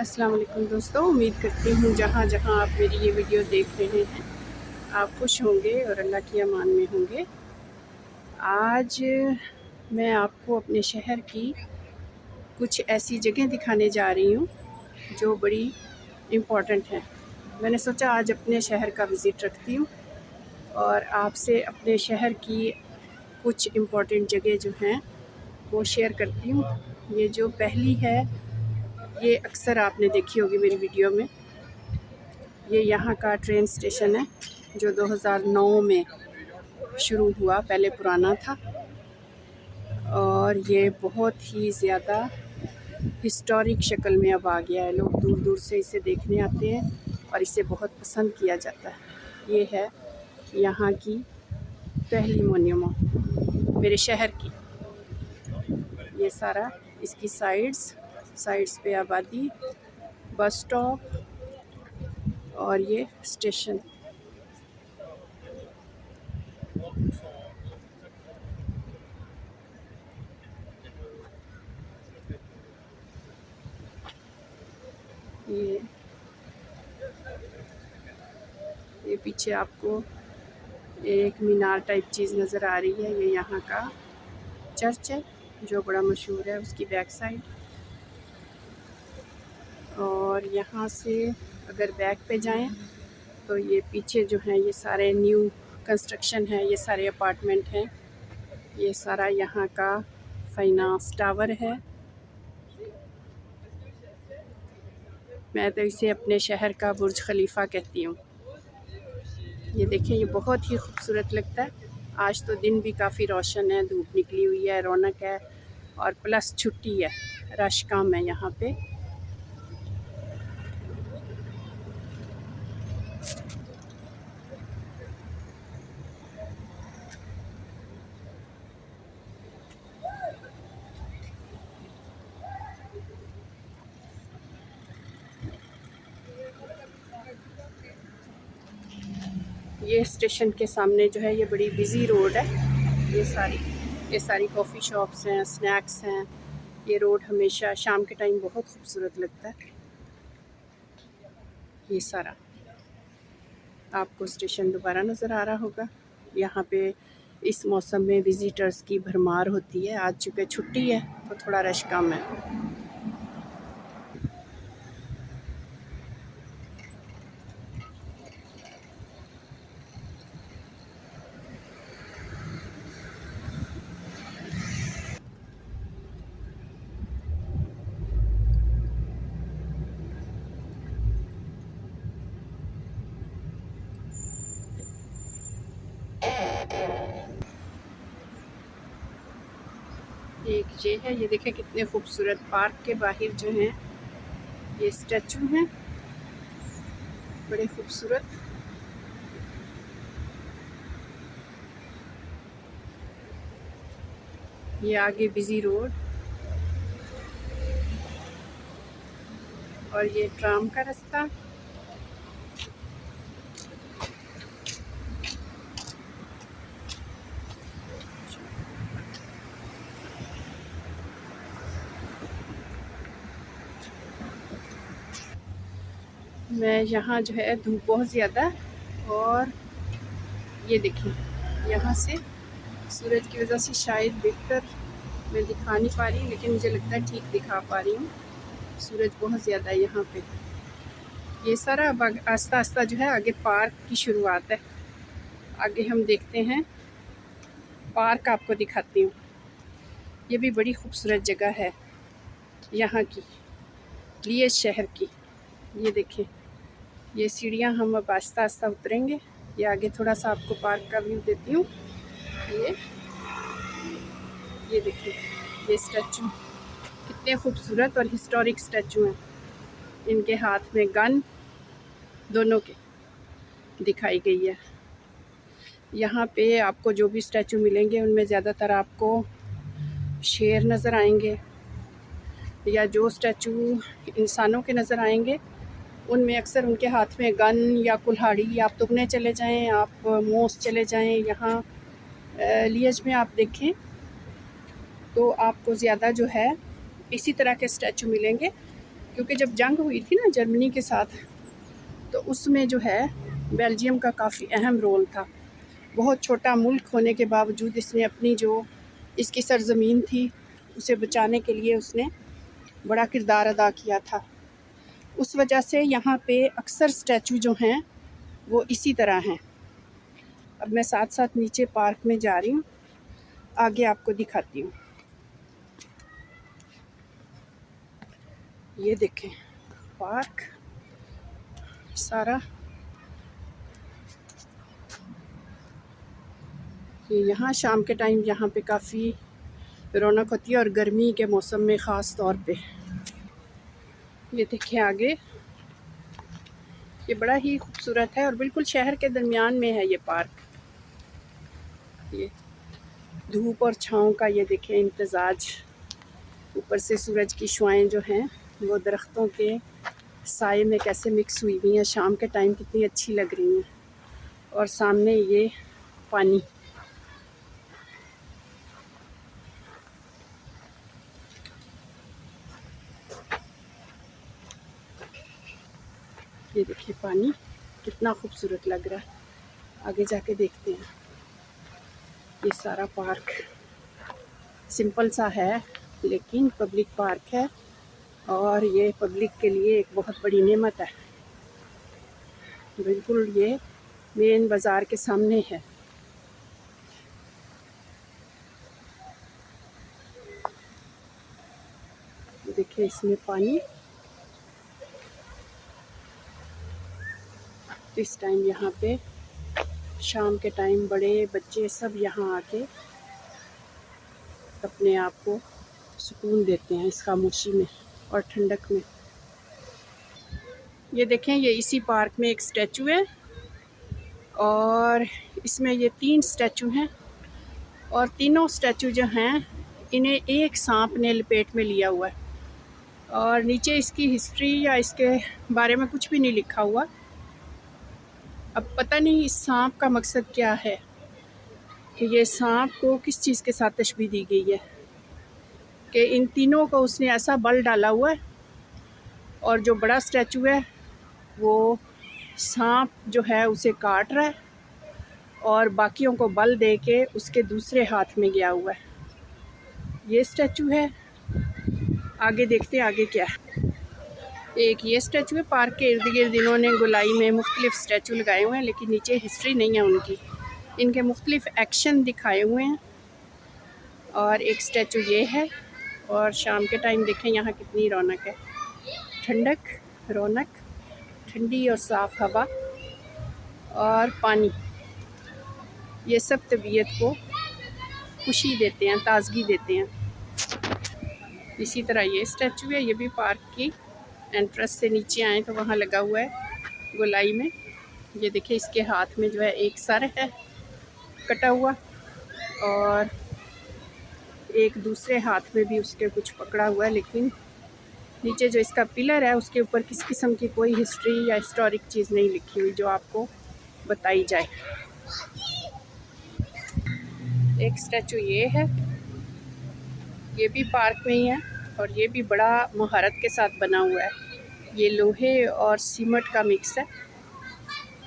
अस्सलाम वालेकुम दोस्तों, उम्मीद करती हूँ जहाँ जहाँ आप मेरी ये वीडियो देख रहे हैं आप खुश होंगे और अल्लाह की अमान में होंगे। आज मैं आपको अपने शहर की कुछ ऐसी जगह दिखाने जा रही हूँ जो बड़ी इम्पोर्टेंट हैं। मैंने सोचा आज अपने शहर का विज़िट रखती हूँ और आपसे अपने शहर की कुछ इम्पोर्टेंट जगह जो हैं वो शेयर करती हूँ। ये जो पहली है ये अक्सर आपने देखी होगी मेरी वीडियो में। ये यहाँ का ट्रेन स्टेशन है जो 2009 में शुरू हुआ, पहले पुराना था और ये बहुत ही ज़्यादा हिस्टोरिक शक्ल में अब आ गया है। लोग दूर दूर से इसे देखने आते हैं और इसे बहुत पसंद किया जाता है। ये है यहाँ की पहली मोन्यूमेंट मेरे शहर की। ये सारा इसकी साइड्स पे आबादी, बस स्टॉप और ये स्टेशन। ये पीछे आपको एक मीनार टाइप चीज़ नज़र आ रही है। ये यहाँ का चर्च है जो बड़ा मशहूर है, उसकी बैक साइड। और यहाँ से अगर बैक पे जाएं तो ये पीछे जो है ये सारे न्यू कंस्ट्रक्शन है, ये सारे अपार्टमेंट हैं। ये सारा यहाँ का फाइनेंस टावर है। मैं तो इसे अपने शहर का बुर्ज खलीफा कहती हूँ। ये देखें, ये बहुत ही खूबसूरत लगता है। आज तो दिन भी काफ़ी रोशन है, धूप निकली हुई है, रौनक है और प्लस छुट्टी है, रश कम है यहाँ पे। ये स्टेशन के सामने जो है ये बड़ी बिज़ी रोड है। ये सारी कॉफ़ी शॉप्स हैं, स्नैक्स हैं। ये रोड हमेशा शाम के टाइम बहुत खूबसूरत लगता है। ये सारा आपको स्टेशन दोबारा नज़र आ रहा होगा। यहाँ पे इस मौसम में विज़िटर्स की भरमार होती है। आज चूँकि छुट्टी है तो थोड़ा रश कम है। एक ये है, ये देखें कितने खूबसूरत पार्क के बाहर जो हैं ये स्टैचू हैं, बड़े खूबसूरत। ये आगे बिजी रोड और ये ट्राम का रास्ता। मैं यहाँ जो है धूप बहुत ज़्यादा और ये देखिए यहाँ से सूरज की वजह से शायद बेहतर मैं दिखा नहीं पा रही, लेकिन मुझे लगता है ठीक दिखा पा रही हूँ। सूरज बहुत ज़्यादा है यहाँ पे। ये सारा अब आस्ता आस्ता जो है आगे पार्क की शुरुआत है। आगे हम देखते हैं, पार्क आपको दिखाती हूँ। ये भी बड़ी खूबसूरत जगह है यहाँ की, लियज शहर की। ये देखें, ये सीढ़ियाँ हम अब आस्ता आस्ता उतरेंगे। ये आगे थोड़ा सा आपको पार्क का व्यू देती हूँ। ये देखिए, ये स्टैचू कितने खूबसूरत और हिस्टोरिक स्टैचू हैं। इनके हाथ में गन दोनों के दिखाई गई है। यहाँ पे आपको जो भी स्टैचू मिलेंगे उनमें ज़्यादातर आपको शेर नज़र आएंगे, या जो स्टैचू इंसानों के नज़र आएंगे उनमें अक्सर उनके हाथ में गन या कुल्हाड़ी। आप तुगने चले जाएं, आप मोस चले जाएं, यहाँ लियज में आप देखें तो आपको ज़्यादा जो है इसी तरह के स्टैचू मिलेंगे। क्योंकि जब जंग हुई थी ना जर्मनी के साथ, तो उसमें जो है बेल्जियम का काफ़ी अहम रोल था। बहुत छोटा मुल्क होने के बावजूद इसने अपनी जो इसकी सरज़मीन थी उसे बचाने के लिए उसने बड़ा किरदार अदा किया था। उस वजह से यहाँ पे अक्सर स्टैचू जो हैं वो इसी तरह हैं। अब मैं साथ साथ नीचे पार्क में जा रही हूँ, आगे आपको दिखाती हूँ। ये देखें पार्क सारा, ये यहाँ शाम के टाइम यहाँ पे काफ़ी रौनक होती है, और गर्मी के मौसम में ख़ास तौर पे। ये देखिए आगे, ये बड़ा ही खूबसूरत है और बिल्कुल शहर के दरमियान में है ये पार्क। ये धूप और छाँव का ये देखें इम्तजाज, ऊपर से सूरज की शुआएं जो हैं वो दरख्तों के साए में कैसे मिक्स हुई हुई हैं, शाम के टाइम कितनी अच्छी लग रही हैं। और सामने ये पानी, ये देखिए पानी कितना खूबसूरत लग रहा है। आगे जाके देखते हैं। ये सारा पार्क सिंपल सा है लेकिन पब्लिक पार्क है, और ये पब्लिक के लिए एक बहुत बड़ी नेमत है। बिल्कुल ये मेन बाज़ार के सामने है। देखिए इसमें पानी, इस टाइम यहाँ पे शाम के टाइम बड़े बच्चे सब यहाँ आके अपने आप को सुकून देते हैं इस खामोशी में और ठंडक में। ये देखें, ये इसी पार्क में एक स्टैचू है, और इसमें ये 3 स्टैचू हैं, और तीनों स्टैचू जो हैं इन्हें एक सांप ने लपेट में लिया हुआ है, और नीचे इसकी हिस्ट्री या इसके बारे में कुछ भी नहीं लिखा हुआ। अब पता नहीं इस सांप का मकसद क्या है, कि ये सांप को किस चीज़ के साथ तशबीह दी गई है कि इन तीनों को उसने ऐसा बल डाला हुआ है, और जो बड़ा स्टैचू है वो सांप जो है उसे काट रहा है और बाकियों को बल दे के उसके दूसरे हाथ में गया हुआ है। ये स्टैचू है। आगे देखते हैं आगे क्या है। एक ये स्टैचू है, पार्क के इर्द गिर्द इन्होंने गोलाई में मुख्तलिफ स्टैचू लगाए हुए हैं, लेकिन नीचे हिस्ट्री नहीं है उनकी, इनके मुख्तलिफ एक्शन दिखाए हुए हैं। और एक स्टैचू ये है, और शाम के टाइम देखें यहाँ कितनी रौनक है, ठंडक, रौनक, ठंडी और साफ़ हवा और पानी, ये सब तबीयत को खुशी देते हैं, ताज़गी देते हैं। इसी तरह ये स्टैचू है, ये भी पार्क की एंट्रेंस से नीचे आए तो वहाँ लगा हुआ है गोलाई में। ये देखिए इसके हाथ में जो है एक सर है कटा हुआ, और एक दूसरे हाथ में भी उसके कुछ पकड़ा हुआ है, लेकिन नीचे जो इसका पिलर है उसके ऊपर किस किस्म की कोई हिस्ट्री या हिस्टोरिक चीज़ नहीं लिखी हुई जो आपको बताई जाए। एक स्टैचू ये है, ये भी पार्क में ही है, और ये भी बड़ा महारत के साथ बना हुआ है। ये लोहे और सीमेंट का मिक्स है,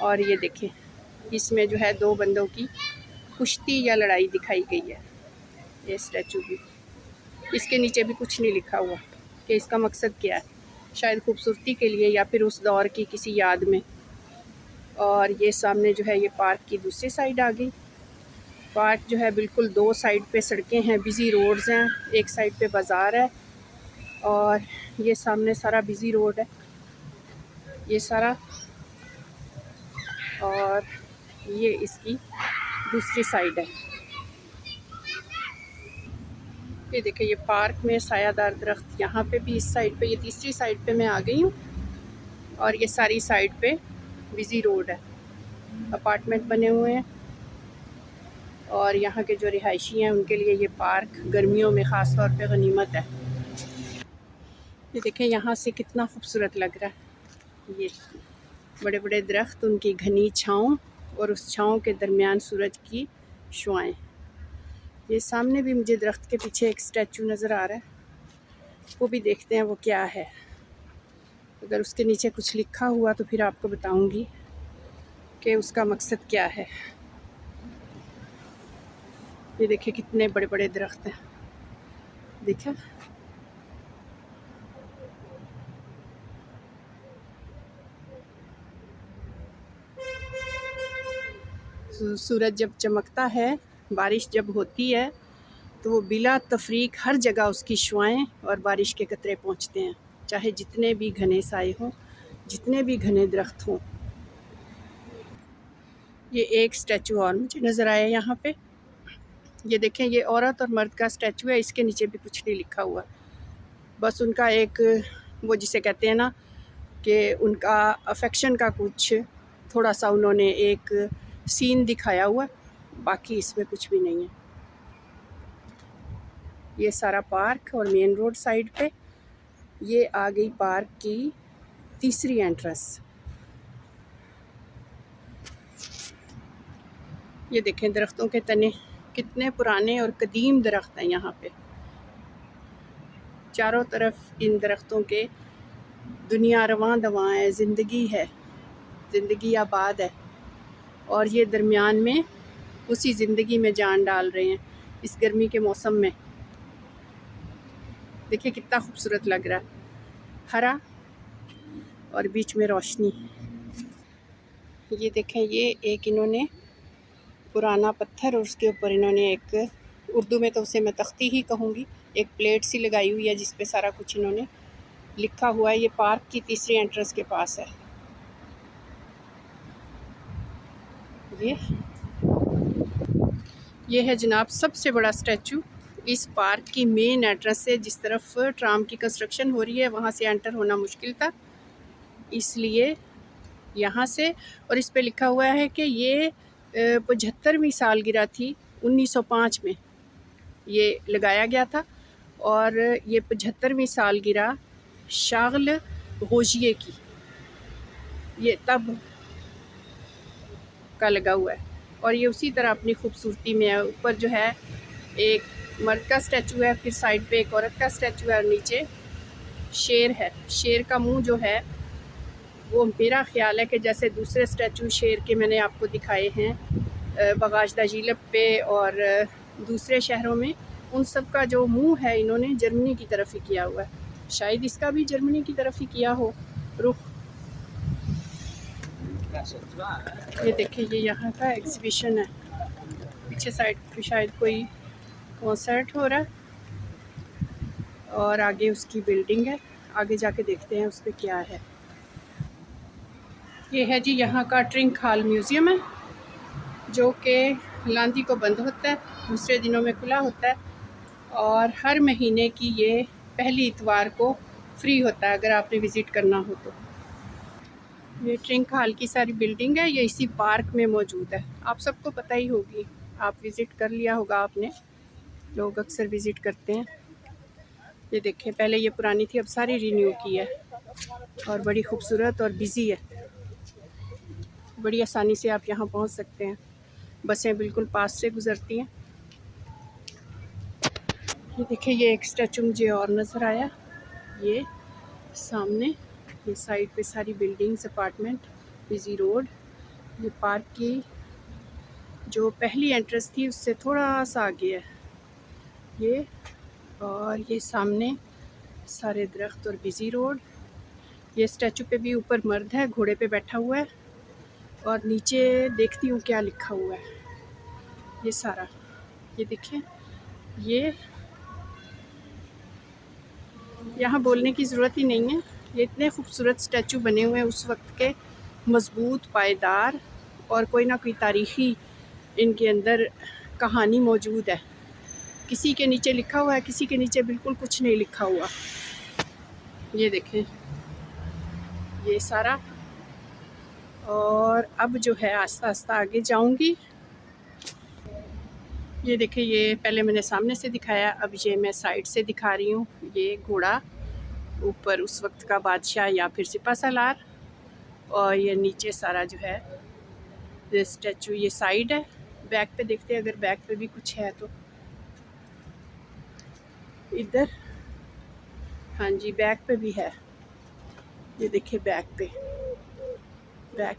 और ये देखें इसमें जो है 2 बंदों की कुश्ती या लड़ाई दिखाई गई है। ये स्टैचू भी, इसके नीचे भी कुछ नहीं लिखा हुआ कि इसका मकसद क्या है, शायद खूबसूरती के लिए या फिर उस दौर की किसी याद में। और ये सामने जो है ये पार्क की दूसरी साइड आ गई। पार्क जो है बिल्कुल 2 साइड पे सड़कें हैं, बिज़ी रोड्स हैं, एक साइड पे बाज़ार है, और ये सामने सारा बिज़ी रोड है ये सारा, और ये इसकी दूसरी साइड है। ये देखिए ये पार्क में सायादार दरख्त, यहाँ पे भी इस साइड पे, ये तीसरी साइड पे मैं आ गई हूँ, और ये सारी साइड पे बिज़ी रोड है, अपार्टमेंट बने हुए हैं, और यहाँ के जो रिहायशी हैं उनके लिए ये पार्क गर्मियों में ख़ास तौर पे गनीमत है। ये देखें यहाँ से कितना खूबसूरत लग रहा है, ये बड़े बड़े दरख्त, उनकी घनी छाँव, और उस छाँव के दरमियान सूरज की शुआएं। ये सामने भी मुझे दरख्त के पीछे एक स्टैचू नज़र आ रहा है, वो भी देखते हैं वो क्या है। अगर उसके नीचे कुछ लिखा हुआ तो फिर आपको बताऊंगी कि उसका मकसद क्या है। ये देखिए कितने बड़े बड़े दरख्त हैं, देखा। सूरज जब चमकता है, बारिश जब होती है, तो वो बिला तफरीक हर जगह उसकी शुआएं और बारिश के कतरे पहुंचते हैं, चाहे जितने भी घने साए हों, जितने भी घने दरख्त हों। ये एक स्टैचू और मुझे नज़र आया यहाँ पे। ये देखें, ये औरत और मर्द का स्टैचू है, इसके नीचे भी कुछ नहीं लिखा हुआ, बस उनका एक वो जिसे कहते हैं ना कि उनका अफेक्शन का कुछ थोड़ा सा उन्होंने एक सीन दिखाया हुआ, बाकी इसमें कुछ भी नहीं है। ये सारा पार्क और मेन रोड साइड पे ये आ गई पार्क की तीसरी एंट्रेंस। ये देखें दरख्तों के तने कितने पुराने और कदीम दरख्त हैं यहाँ पे। चारों तरफ इन दरख्तों के दुनिया रवां दवां है, ज़िंदगी है, ज़िंदगी आबाद है, और ये दरमियान में उसी ज़िंदगी में जान डाल रहे हैं इस गर्मी के मौसम में। देखिए कितना खूबसूरत लग रहा है, हरा और बीच में रोशनी। ये देखें, ये एक इन्होंने पुराना पत्थर और उसके ऊपर इन्होंने एक, उर्दू में तो उसे मैं तख्ती ही कहूँगी, एक प्लेट सी लगाई हुई है जिस पे सारा कुछ इन्होंने लिखा हुआ है। ये पार्क की तीसरी एंट्रेंस के पास है। ये है जनाब सबसे बड़ा स्टैचू इस पार्क की मेन एंट्रेंस से। जिस तरफ ट्राम की कंस्ट्रक्शन हो रही है वहाँ से एंटर होना मुश्किल था, इसलिए यहाँ से, और इस पे लिखा हुआ है कि ये 75वीं सालगिरह थी, 1905 में ये लगाया गया था, और ये 75वीं सालगिरह शागल गोजिये की, ये तब का लगा हुआ है, और ये उसी तरह अपनी खूबसूरती में है। ऊपर जो है एक मर्द का स्टैचू है, फिर साइड पे एक औरत का स्टैचू है, और नीचे शेर है। शेर का मुंह जो है वो मेरा ख्याल है कि जैसे दूसरे स्टैचू शेर के मैंने आपको दिखाए हैं बगाशदा झीलप पे और दूसरे शहरों में, उन सब का जो मुंह है इन्होंने जर्मनी की तरफ ही किया हुआ है। शायद इसका भी जर्मनी की तरफ ही किया हो रुख। ये देखिए, ये यहाँ का एग्जीबिशन है, पीछे साइड पे शायद कोई कॉन्सर्ट हो रहा है, और आगे उसकी बिल्डिंग है। आगे जाके देखते हैं उस पर क्या है। ये है जी यहाँ का ट्रिंक हॉल म्यूज़ियम है, जो कि लांदी को बंद होता है, दूसरे दिनों में खुला होता है, और हर महीने की ये पहली इतवार को फ्री होता है अगर आपने विज़िट करना हो तो। ये ट्रिंक हॉल की सारी बिल्डिंग है, ये इसी पार्क में मौजूद है। आप सबको पता ही होगी, आप विज़िट कर लिया होगा आपने, लोग अक्सर विज़िट करते हैं। ये देखें, पहले ये पुरानी थी, अब सारी रिन्यू की है, और बड़ी खूबसूरत और बिज़ी है। बड़ी आसानी से आप यहाँ पहुँच सकते हैं, बसें बिल्कुल पास से गुज़रती हैं। ये देखिए, ये एक स्टैचू मुझे और नज़र आया, ये सामने, ये साइड पे सारी बिल्डिंग्स, अपार्टमेंट, बिजी रोड। ये पार्क की जो पहली एंट्रेंस थी उससे थोड़ा सा आगे है ये, और ये सामने सारे दरख्त और बिजी रोड। ये स्टैचू पे भी ऊपर मर्द है, घोड़े पे बैठा हुआ है, और नीचे देखती हूँ क्या लिखा हुआ है। ये सारा, ये देखिए, ये यहाँ बोलने की ज़रूरत ही नहीं है, ये इतने खूबसूरत स्टैचू बने हुए हैं उस वक्त के, मज़बूत, पायदार, और कोई ना कोई तारीख़ी इनके अंदर कहानी मौजूद है। किसी के नीचे लिखा हुआ है, किसी के नीचे बिल्कुल कुछ नहीं लिखा हुआ। ये देखें, ये सारा, और अब जो है आस्ता आस्ता आगे जाऊंगी। ये देखिए, ये पहले मैंने सामने से दिखाया, अब ये मैं साइड से दिखा रही हूँ। ये घोड़ा ऊपर उस वक्त का बादशाह या फिर सिपा सालार, और ये नीचे सारा जो है ये स्टैचू, ये साइड है। बैक पे देखते हैं अगर बैक पे भी कुछ है तो। इधर, हाँ जी, बैक पे भी है। ये देखिए बैक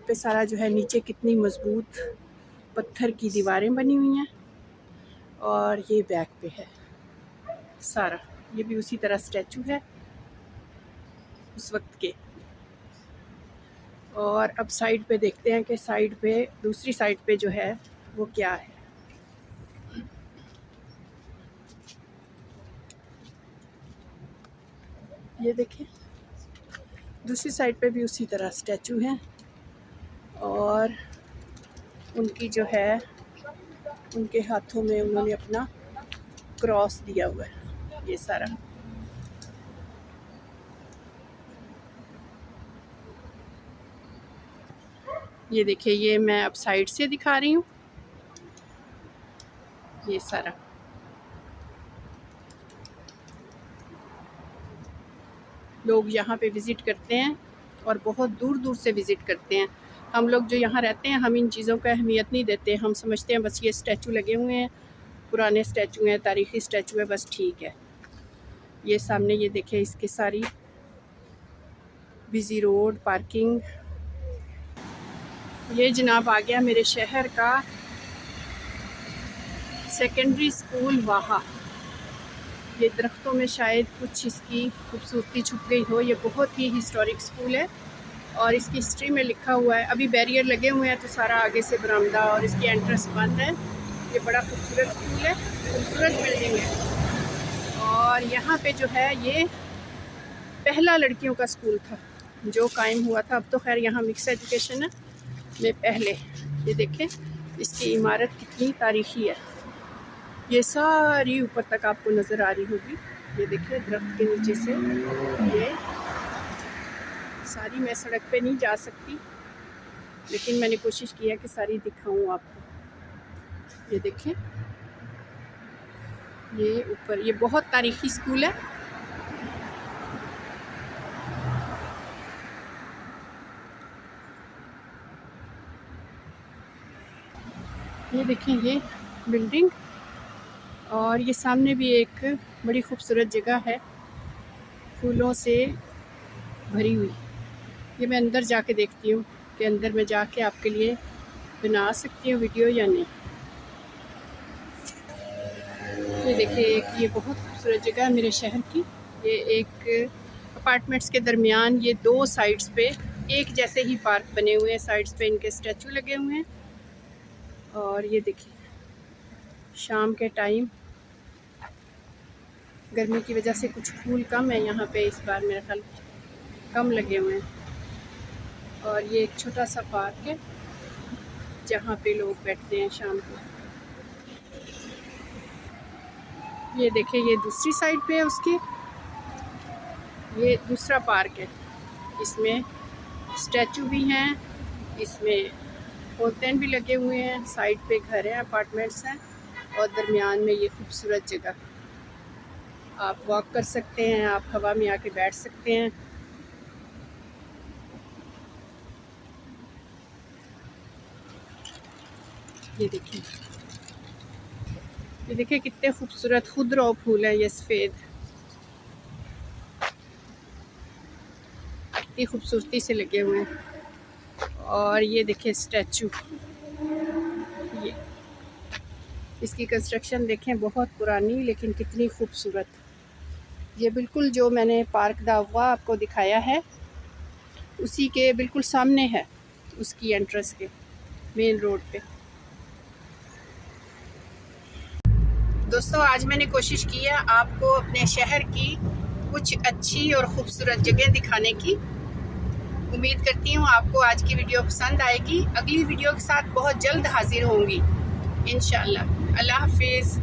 पे सारा जो है नीचे कितनी मज़बूत पत्थर की दीवारें बनी हुई हैं, और ये बैक पे है सारा। ये भी उसी तरह स्टैचू है उस वक्त के। और अब साइड पे देखते हैं कि साइड पे, दूसरी साइड पे जो है वो क्या है। ये देखिए दूसरी साइड पे भी उसी तरह स्टैचू हैं, और उनकी जो है, उनके हाथों में उन्होंने अपना क्रॉस दिया हुआ है। ये सारा ये देखिए, ये मैं अब साइड से दिखा रही हूँ। ये सारा लोग यहाँ पे विज़िट करते हैं, और बहुत दूर दूर से विज़िट करते हैं। हम लोग जो यहाँ रहते हैं, हम इन चीज़ों का अहमियत नहीं देते। हम समझते हैं बस ये स्टैचू लगे हुए हैं, पुराने स्टैचू हैं, तारीख़ी स्टैचू है, बस ठीक है। ये सामने ये देखिए, इसकी सारी बिज़ी रोड, पार्किंग। ये जनाब आ गया मेरे शहर का सेकेंडरी स्कूल वाहा। ये दरख्तों में शायद कुछ इसकी खूबसूरती छुप गई हो। ये बहुत ही हिस्टोरिक स्कूल है, और इसकी हिस्ट्री में लिखा हुआ है। अभी बैरियर लगे हुए हैं तो सारा आगे से बरामदा और इसकी एंट्रेंस बंद है। ये बड़ा खूबसूरत स्कूल है, खूबसूरत बिल्डिंग है। और यहाँ पे जो है, ये पहला लड़कियों का स्कूल था जो कायम हुआ था। अब तो खैर यहाँ मिक्स एजुकेशन है, में पहले। ये देखें इसकी इमारत कितनी तारीखी है। ये सारी ऊपर तक आपको नज़र आ रही होगी। ये देखिए दरख्त के नीचे से ये सारी, मैं सड़क पे नहीं जा सकती, लेकिन मैंने कोशिश किया कि सारी दिखाऊं आपको। ये देखें, ये ऊपर, ये बहुत तारीखी स्कूल है। ये देखें ये बिल्डिंग, और ये सामने भी एक बड़ी खूबसूरत जगह है फूलों से भरी हुई। ये मैं अंदर जाके देखती हूँ कि अंदर में जाके आपके लिए बना सकती हूँ वीडियो या नहीं। ये देखिए ये बहुत खूबसूरत जगह है मेरे शहर की। ये एक अपार्टमेंट्स के दरमियान, ये दो साइड्स पे एक जैसे ही पार्क बने हुए हैं। साइड्स पे इनके स्टैचू लगे हुए हैं। और ये देखिए शाम के टाइम, गर्मी की वजह से कुछ फूल कम है यहाँ पे इस बार, मेरा ख्याल कम लगे हुए हैं। और ये एक छोटा सा पार्क है जहाँ पे लोग बैठते हैं शाम को। ये देखिए ये दूसरी साइड पे है उसकी, ये दूसरा पार्क है। इसमें स्टैचू भी हैं, इसमें फौंटेन भी लगे हुए हैं। साइड पे घर हैं, अपार्टमेंट्स हैं, और दरमियान में ये खूबसूरत जगह। आप वॉक कर सकते हैं, आप हवा में आके बैठ सकते हैं। ये देखिए कितने खूबसूरत खुदरो फूल है। ये सफ़ेद कितनी खूबसूरती से लगे हुए हैं। और ये देखिए स्टैचू, ये इसकी कंस्ट्रक्शन देखें, बहुत पुरानी लेकिन कितनी खूबसूरत। ये बिल्कुल जो मैंने पार्क दावा आपको दिखाया है उसी के बिल्कुल सामने है, उसकी एंट्रेंस के मेन रोड पे। दोस्तों आज मैंने कोशिश की है आपको अपने शहर की कुछ अच्छी और ख़ूबसूरत जगह दिखाने की। उम्मीद करती हूँ आपको आज की वीडियो पसंद आएगी। अगली वीडियो के साथ बहुत जल्द हाजिर होंगी इंशाअल्लाह। अल्लाह हाफिज़।